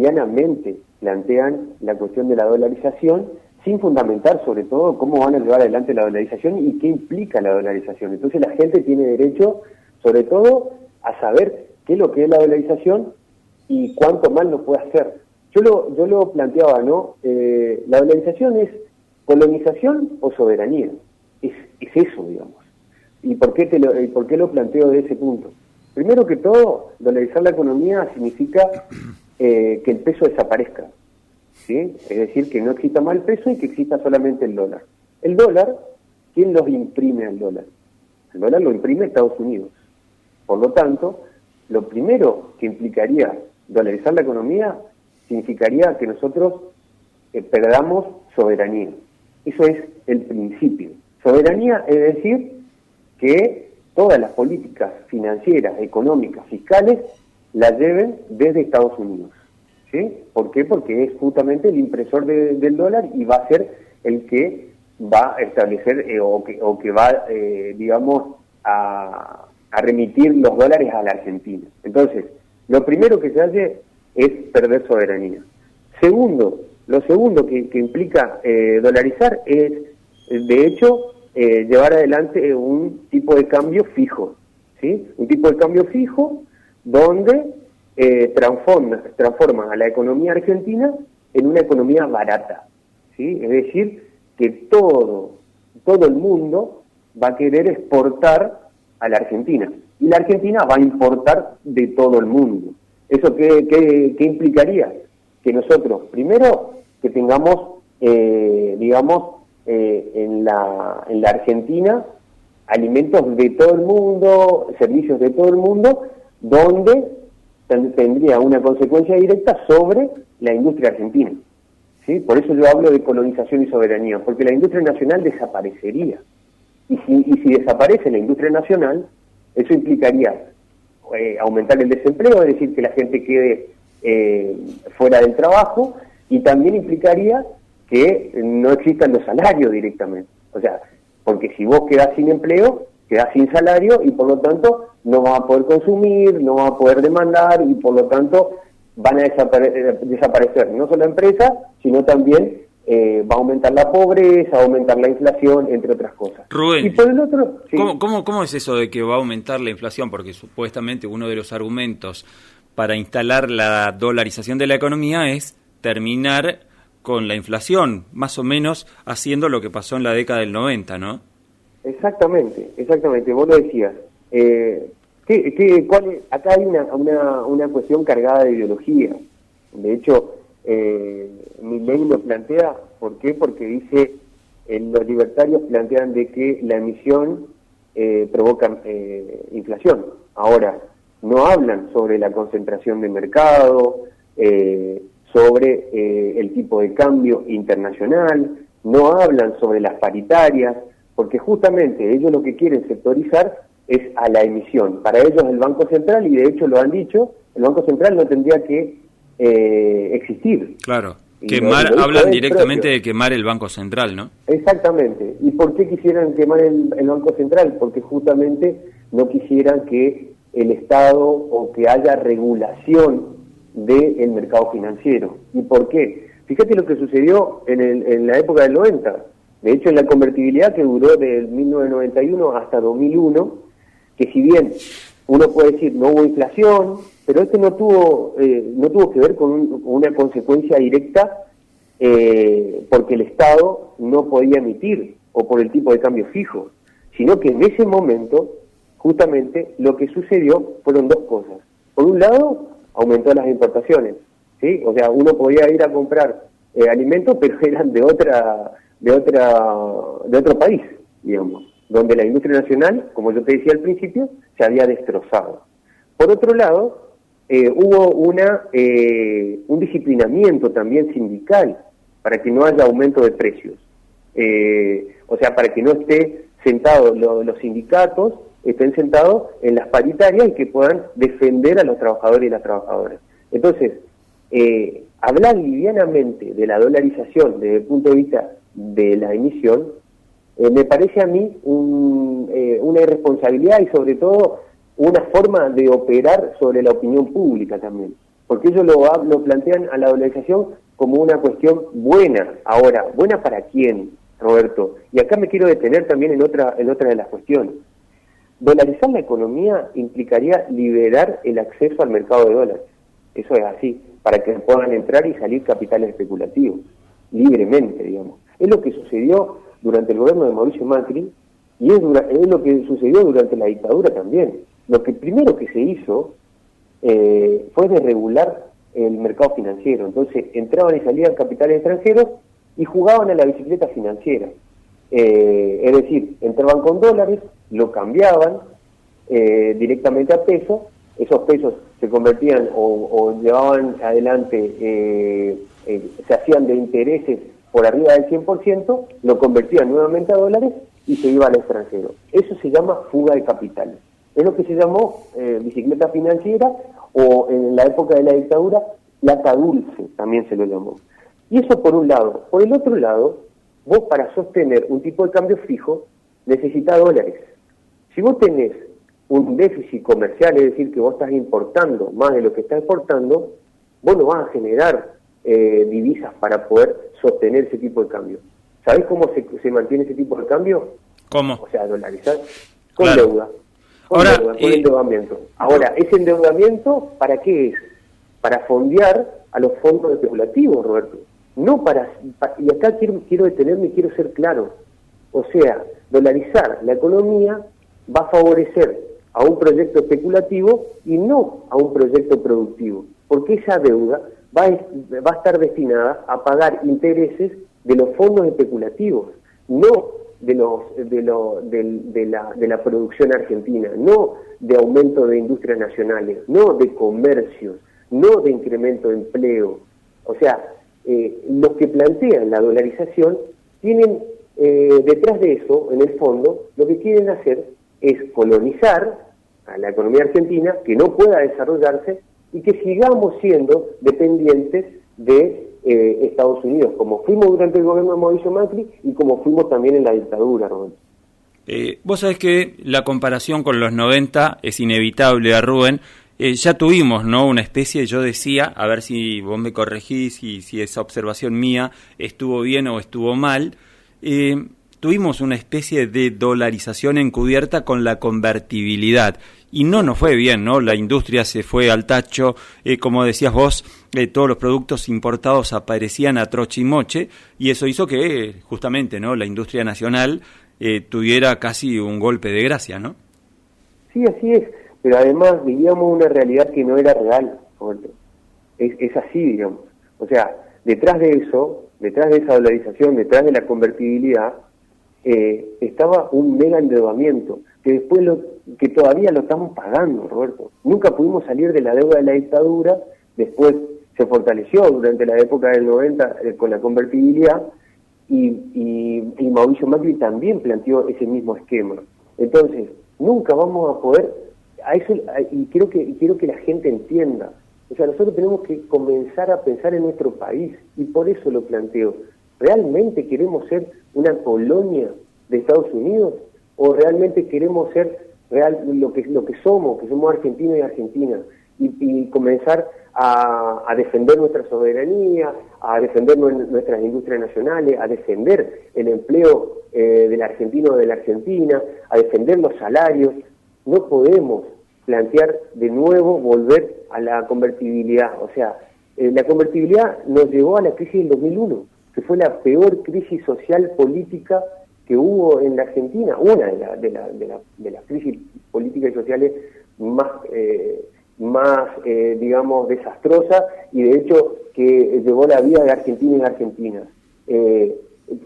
livianamente plantean la cuestión de la dolarización, sin fundamentar sobre todo cómo van a llevar adelante la dolarización y qué implica la dolarización. Entonces la gente tiene derecho, sobre todo, a saber qué es lo que es la dolarización y cuánto mal nos puede hacer. Yo lo planteaba, ¿no? La dolarización es colonización o soberanía. Es eso, digamos. ¿Y por qué lo planteo de ese punto? Primero que todo, dolarizar la economía significa que el peso desaparezca, ¿sí? Es decir, que no exista más el peso y que exista solamente el dólar. El dólar, ¿quién los imprime al dólar? El dólar lo imprime Estados Unidos. Por lo tanto, lo primero que implicaría dolarizar la economía significaría que nosotros perdamos soberanía. Eso es el principio. Soberanía es decir que todas las políticas financieras, económicas, fiscales, las lleven desde Estados Unidos. ¿Sí? ¿Por qué? Porque es justamente el impresor del dólar y va a ser el que va a establecer o que va, digamos, a remitir los dólares a la Argentina. Entonces, lo primero que se hace es perder soberanía. Lo segundo que implica dolarizar es, de hecho, llevar adelante un tipo de cambio fijo, ¿sí? Un tipo de cambio fijo donde transforma a la economía argentina en una economía barata, ¿sí? Es decir, que todo el mundo va a querer exportar a la Argentina y la Argentina va a importar de todo el mundo. ¿Eso qué implicaría? Que nosotros, primero, que tengamos, digamos, en la Argentina alimentos de todo el mundo, servicios de todo el mundo, donde tendría una consecuencia directa sobre la industria argentina, ¿sí? Por eso yo hablo de colonización y soberanía, porque la industria nacional desaparecería. Y si desaparece la industria nacional, eso implicaría aumentar el desempleo, es decir, que la gente quede fuera del trabajo, y también implicaría que no existan los salarios directamente. O sea, porque si vos quedás sin empleo, quedás sin salario y por lo tanto no vas a poder consumir, no vas a poder demandar y por lo tanto van a desaparecer no solo empresas, sino también va a aumentar la pobreza, va a aumentar la inflación, entre otras cosas. Rubén, y por el otro, sí. ¿Cómo es eso de que va a aumentar la inflación? Porque supuestamente uno de los argumentos para instalar la dolarización de la economía es terminar con la inflación, más o menos haciendo lo que pasó en la década del 90, ¿no? Exactamente, vos lo decías. Acá hay una cuestión cargada de ideología. De hecho, Milei lo plantea, ¿por qué? Porque dice, los libertarios plantean de que la emisión provoca inflación. Ahora, no hablan sobre la concentración de mercado, sobre el tipo de cambio internacional, no hablan sobre las paritarias, porque justamente ellos lo que quieren sectorizar es a la emisión. Para ellos el Banco Central, y de hecho lo han dicho, el Banco Central no tendría que existir. Claro, hablan directamente de quemar el Banco Central, ¿no? Exactamente. ¿Y por qué quisieran quemar el Banco Central? Porque justamente no quisieran que el Estado o que haya regulación del mercado financiero. ¿Y por qué? Fíjate lo que sucedió en la época del 90. De hecho, en la convertibilidad que duró de 1991 hasta 2001, que si bien uno puede decir no hubo inflación, pero no tuvo que ver con una consecuencia directa porque el Estado no podía emitir o por el tipo de cambio fijo, sino que en ese momento, justamente, lo que sucedió fueron dos cosas. Por un lado, aumentó las importaciones, ¿sí? O sea, uno podía ir a comprar alimentos, pero eran de otro país, digamos, donde la industria nacional, como yo te decía al principio, se había destrozado. Por otro lado, hubo un disciplinamiento también sindical para que no haya aumento de precios. O sea, para que no esté sentados los sindicatos, estén sentados en las paritarias y que puedan defender a los trabajadores y las trabajadoras. Entonces, hablar livianamente de la dolarización desde el punto de vista de la emisión, me parece a mí una irresponsabilidad y sobre todo una forma de operar sobre la opinión pública también. porque ellos lo plantean a la dolarización como una cuestión buena. Ahora, ¿buena para quién, Roberto? Y acá me quiero detener también en otra de las cuestiones. Dolarizar la economía implicaría liberar el acceso al mercado de dólares. Eso es así, para que puedan entrar y salir capitales especulativos, libremente, digamos. Es lo que sucedió durante el gobierno de Mauricio Macri y es lo que sucedió durante la dictadura también. Lo que primero que se hizo fue desregular el mercado financiero. Entonces entraban y salían capitales extranjeros y jugaban a la bicicleta financiera. Es decir, entraban con dólares, lo cambiaban directamente a pesos, esos pesos se convertían o llevaban adelante, se hacían de intereses por arriba del 100%, lo convertían nuevamente a dólares y se iba al extranjero. Eso se llama fuga de capitales. Es lo que se llamó bicicleta financiera, o en la época de la dictadura, plata dulce, también se lo llamó. Y eso por un lado. Por el otro lado, vos para sostener un tipo de cambio fijo, necesitas dólares. Si vos tenés un déficit comercial, es decir, que vos estás importando más de lo que estás exportando, vos no vas a generar divisas para poder sostener ese tipo de cambio. ¿Sabés cómo se mantiene ese tipo de cambio? ¿Cómo? O sea, dolarizar con claro. deuda. Con endeudamiento. Ahora, ¿ese endeudamiento para qué es? Para fondear a los fondos especulativos, Roberto. No y acá quiero detenerme y quiero ser claro. O sea, dolarizar la economía va a favorecer a un proyecto especulativo y no a un proyecto productivo, porque esa deuda va a estar destinada a pagar intereses de los fondos especulativos, no de la producción argentina, no de aumento de industrias nacionales, no de comercios, no de incremento de empleo. O sea, los que plantean la dolarización tienen detrás de eso, en el fondo, lo que quieren hacer es colonizar a la economía argentina, que no pueda desarrollarse y que sigamos siendo dependientes de Estados Unidos, como fuimos durante el gobierno de Mauricio Macri y como fuimos también en la dictadura, Rubén. Vos sabés que la comparación con los 90 es inevitable, Rubén. Ya tuvimos, ¿no?, una especie, yo decía, a ver si vos me corregís y si esa observación mía estuvo bien o estuvo mal, tuvimos una especie de dolarización encubierta con la convertibilidad. Y no nos fue bien, ¿no? La industria se fue al tacho, como decías vos, todos los productos importados aparecían a troche y moche, y eso hizo que, justamente, ¿no?, la industria nacional tuviera casi un golpe de gracia, ¿no? Sí, así es, pero además vivíamos una realidad que no era real, Roberto. Es así, digamos. O sea, detrás de eso, detrás de esa dolarización, detrás de la convertibilidad, estaba un mega endeudamiento, que después que todavía lo estamos pagando, Roberto. Nunca pudimos salir de la deuda de la dictadura, después se fortaleció durante la época del 90 con la convertibilidad, y Mauricio Macri también planteó ese mismo esquema. Entonces, nunca vamos a poder, y quiero que la gente entienda, o sea, nosotros tenemos que comenzar a pensar en nuestro país, y por eso lo planteo. ¿Realmente queremos ser una colonia de Estados Unidos? ¿O realmente queremos ser lo que somos, que somos argentinos y argentinas? Y comenzar a defender nuestra soberanía, a defender nuestras industrias nacionales, a defender el empleo del argentino o de la Argentina, a defender los salarios. No podemos plantear de nuevo volver a la convertibilidad. O sea, la convertibilidad nos llevó a la crisis del 2001, que fue la peor crisis social política que hubo en la Argentina, una de las crisis políticas y sociales más digamos, desastrosa, y de hecho que llevó la vida de argentinos y argentinas.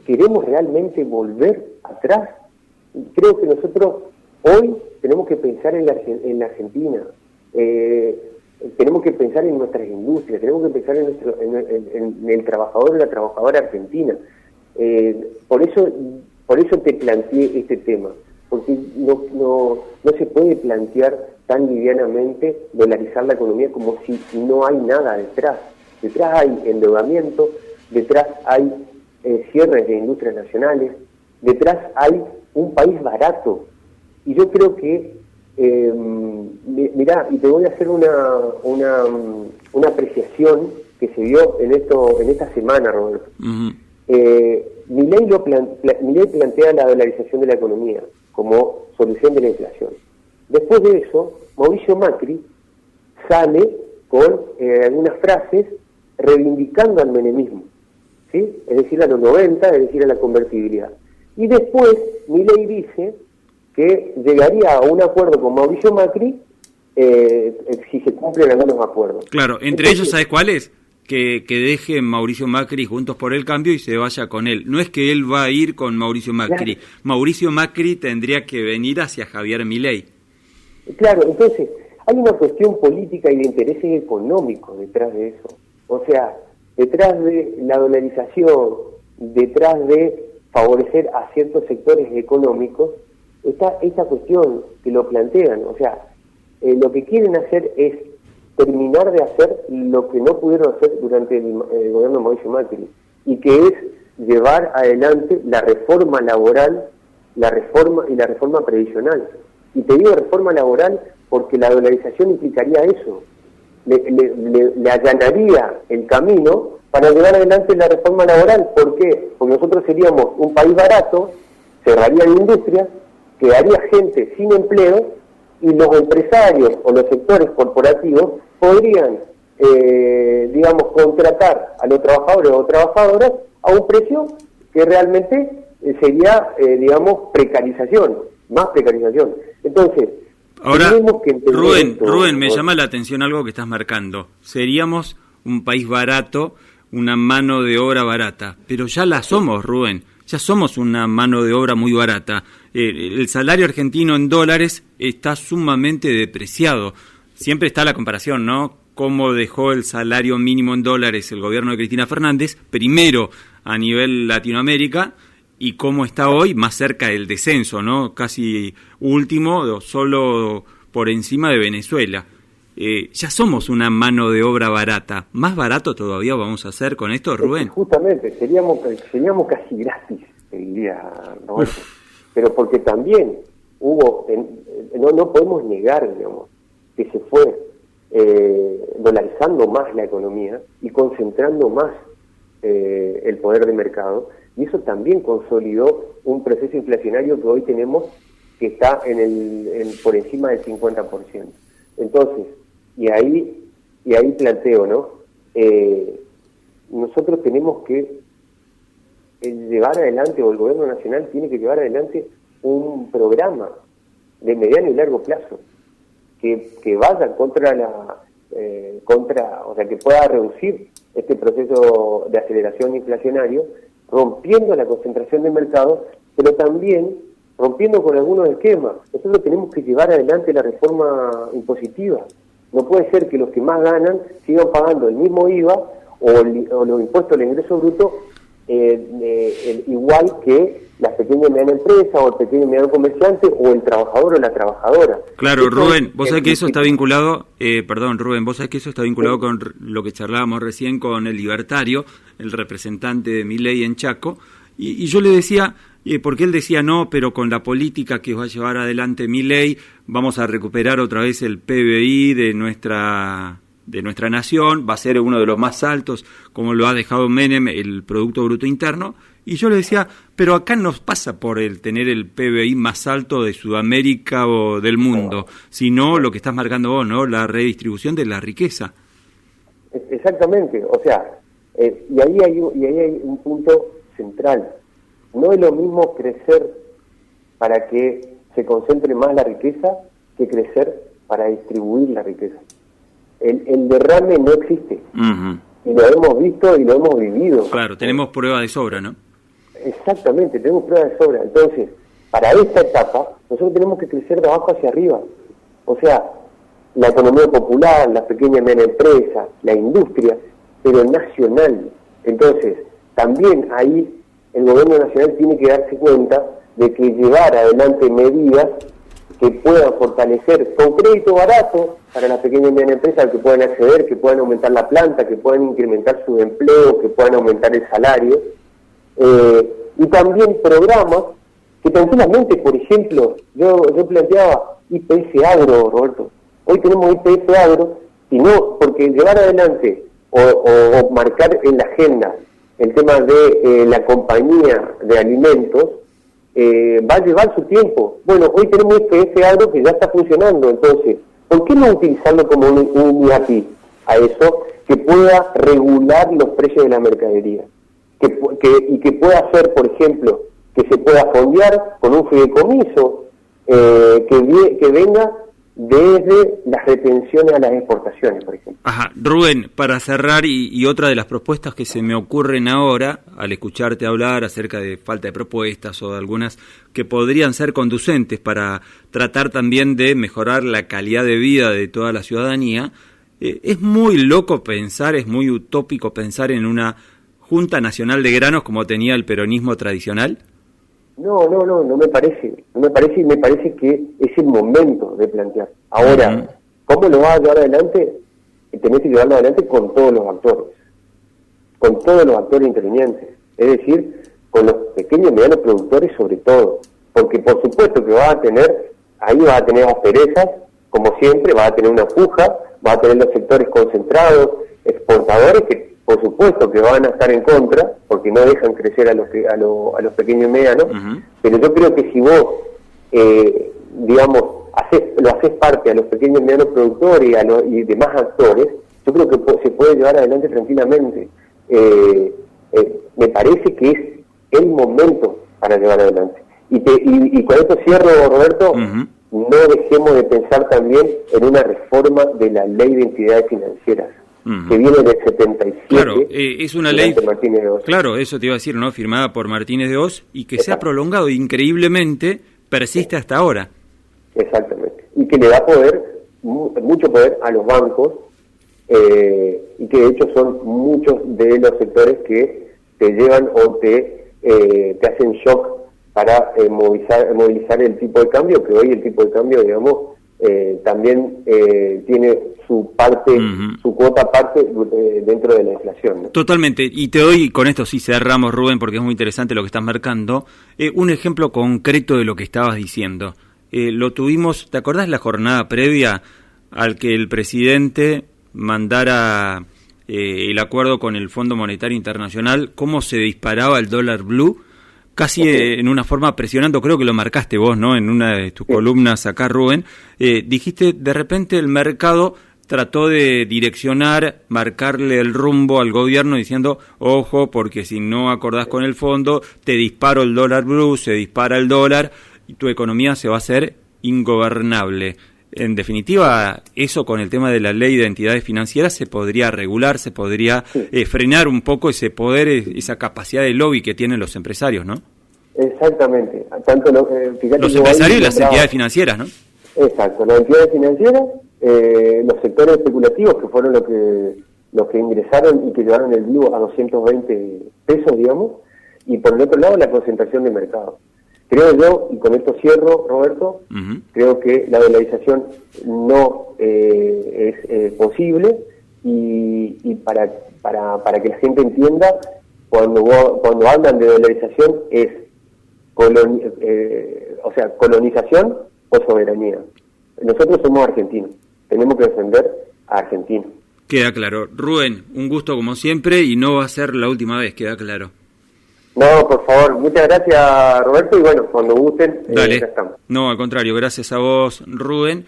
¿Queremos realmente volver atrás? Creo que nosotros hoy tenemos que pensar en la Argentina, tenemos que pensar en nuestras industrias, tenemos que pensar en el trabajador y la trabajadora argentina. Por eso te planteé este tema, porque no se puede plantear tan livianamente dolarizar la economía como si no hay nada detrás. Detrás hay endeudamiento, detrás hay cierres de industrias nacionales, detrás hay un país barato. Y yo creo que, mirá, y te voy a hacer una una apreciación que se dio en esta semana, Roberto. Uh-huh. Milei plantea la dolarización de la economía como solución de la inflación. Después de eso, Mauricio Macri sale con algunas frases reivindicando al menemismo, ¿sí? Es decir, a los 90, es decir, a la convertibilidad. Y después Milei dice que llegaría a un acuerdo con Mauricio Macri si se cumplen algunos acuerdos. Claro, entre ellos, ¿sabes cuál es? Que deje Mauricio Macri Juntos por el Cambio y se vaya con él. No es que él va a ir con Mauricio Macri. Claro. Mauricio Macri tendría que venir hacia Javier Milei. Claro, entonces hay una cuestión política y de intereses económicos detrás de eso. O sea, detrás de la dolarización, detrás de favorecer a ciertos sectores económicos, está esta cuestión que lo plantean. O sea, lo que quieren hacer es terminar de hacer lo que no pudieron hacer durante el gobierno de Mauricio Macri, y que es llevar adelante la reforma laboral, la reforma previsional. Y te digo reforma laboral porque la dolarización implicaría eso, le allanaría el camino para llevar adelante la reforma laboral. ¿Por qué? Porque nosotros seríamos un país barato, cerrarían industrias, quedaría gente sin empleo, y los empresarios o los sectores corporativos podrían, contratar a los trabajadores o trabajadoras a un precio que realmente sería, precarización, más precarización. Entonces, ahora, Rubén, me llama la atención algo que estás marcando. Seríamos un país barato, una mano de obra barata, pero ya la somos, Rubén. Ya somos una mano de obra muy barata. El salario argentino en dólares está sumamente depreciado. Siempre está la comparación, ¿no? Cómo dejó el salario mínimo en dólares el gobierno de Cristina Fernández, primero a nivel Latinoamérica, y cómo está hoy más cerca del descenso, ¿no? Casi último, solo por encima de Venezuela. Ya somos una mano de obra barata. ¿Más barato todavía vamos a hacer con esto, Rubén? Justamente, seríamos casi gratis, te diría, Roberto. Pero porque también hubo, no podemos negar, que se fue dolarizando más la economía y concentrando más el poder de mercado, y eso también consolidó un proceso inflacionario que hoy tenemos, que está por encima del 50%. Entonces, y ahí planteo, ¿no? Nosotros tenemos que llevar adelante, o el gobierno nacional tiene que llevar adelante un programa de mediano y largo plazo que vaya que pueda reducir este proceso de aceleración inflacionario, rompiendo la concentración de mercado, pero también rompiendo con algunos esquemas. Nosotros tenemos que llevar adelante la reforma impositiva. No puede ser que los que más ganan sigan pagando el mismo IVA o los impuestos al ingreso bruto igual que las pequeñas y medianas empresas, o el pequeño y mediano comerciante, o el trabajador o la trabajadora. Claro, Rubén, vos sabés que eso está vinculado, vos sabés que eso está vinculado con lo que charlábamos recién con el libertario, el representante de Milei en Chaco, y yo le decía, porque él decía, no, pero con la política que va a llevar adelante Milei vamos a recuperar otra vez el PBI de nuestra nación, va a ser uno de los más altos, como lo ha dejado Menem, el Producto Bruto Interno. Y yo le decía, pero acá no pasa por el tener el PBI más alto de Sudamérica o del mundo, sino lo que estás marcando vos, ¿no? La redistribución de la riqueza. Exactamente, o sea, y ahí hay un punto central. No es lo mismo crecer para que se concentre más la riqueza que crecer para distribuir la riqueza. El derrame no existe. Uh-huh. Y lo hemos visto y lo hemos vivido. Claro, tenemos prueba de sobra, ¿no? Exactamente, tenemos prueba de sobra. Entonces, para esta etapa, nosotros tenemos que crecer de abajo hacia arriba. O sea, la economía popular, las pequeñas y medianas empresas, la industria, pero nacional. Entonces, también ahí el gobierno nacional tiene que darse cuenta de que llevar adelante medidas que puedan fortalecer con crédito barato para las pequeñas y medianas empresas, que puedan acceder, que puedan aumentar la planta, que puedan incrementar su empleo, que puedan aumentar el salario, y también programas que tranquilamente, por ejemplo, yo planteaba IPF Agro, Roberto. Hoy tenemos IPF Agro sino porque llevar adelante o marcar en la agenda el tema de la compañía de alimentos va a llevar su tiempo. Bueno, hoy tenemos este agro que ya está funcionando, entonces, ¿por qué no utilizarlo como un IAPI a eso que pueda regular los precios de la mercadería? Y que pueda hacer, por ejemplo, que se pueda fondear con un fideicomiso que venga desde las retenciones a las exportaciones, por ejemplo. Ajá, Rubén, para cerrar, y otra de las propuestas que se me ocurren ahora, al escucharte hablar acerca de falta de propuestas o de algunas que podrían ser conducentes para tratar también de mejorar la calidad de vida de toda la ciudadanía, es muy loco pensar, es muy utópico pensar en una Junta Nacional de Granos como tenía el peronismo tradicional. No me parece, y me parece que es el momento de plantear. Ahora, ¿cómo lo vas a llevar adelante? Tenés que llevarlo adelante con todos los actores intervinientes, es decir, con los pequeños y medianos productores sobre todo, porque por supuesto que vas a tener asperezas, como siempre, vas a tener una puja, vas a tener los sectores concentrados, exportadores que por supuesto que van a estar en contra, porque no dejan crecer a los pequeños y medianos, pero yo creo que si vos, lo haces parte a los pequeños y medianos productores y demás actores, yo creo que se puede llevar adelante tranquilamente. Me parece que es el momento para llevar adelante. Y con esto cierro, Roberto, no dejemos de pensar también en una reforma de la Ley de Entidades Financieras, que viene del 77. Claro, es una ley, Martínez de Oz. Claro, eso te iba a decir, ¿no? Firmada por Martínez de Oz y que se ha prolongado increíblemente, persiste hasta ahora. Exactamente. Y que le da mucho poder a los bancos, y que de hecho son muchos de los sectores que te llevan o te hacen shock para movilizar el tipo de cambio, que hoy el tipo de cambio, digamos, también tiene su parte, su cuota parte dentro de la inflación, ¿no? Totalmente, y te doy, con esto sí cerramos, Rubén, porque es muy interesante lo que estás marcando, un ejemplo concreto de lo que estabas diciendo. Lo tuvimos, ¿te acordás la jornada previa al que el presidente mandara el acuerdo con el Fondo Monetario Internacional, cómo se disparaba el dólar blue? Casi en una forma presionando, creo que lo marcaste vos, ¿no? En una de tus columnas acá, Rubén, dijiste, de repente el mercado trató de direccionar, marcarle el rumbo al gobierno diciendo, ojo, porque si no acordás con el fondo, te disparo el dólar blue, se dispara el dólar y tu economía se va a hacer ingobernable. En definitiva, eso con el tema de la ley de entidades financieras se podría regular, se podría frenar un poco ese poder, esa capacidad de lobby que tienen los empresarios, ¿no? Exactamente. Tanto los empresarios y las entidades financieras, ¿no? Exacto, las entidades financieras, los sectores especulativos que fueron los que ingresaron y que llevaron el blue a 220 pesos, digamos, y por el otro lado la concentración de mercado. Creo yo, y con esto cierro, Roberto, creo que la dolarización no es posible, y para que la gente entienda, cuando hablan de dolarización es colonización o soberanía. Nosotros somos argentinos, tenemos que defender a Argentina. Queda claro. Rubén, un gusto como siempre y no va a ser la última vez, queda claro. No, por favor, muchas gracias, Roberto, y bueno, cuando gusten, Dale. ya estamos. No, al contrario, gracias a vos, Rubén.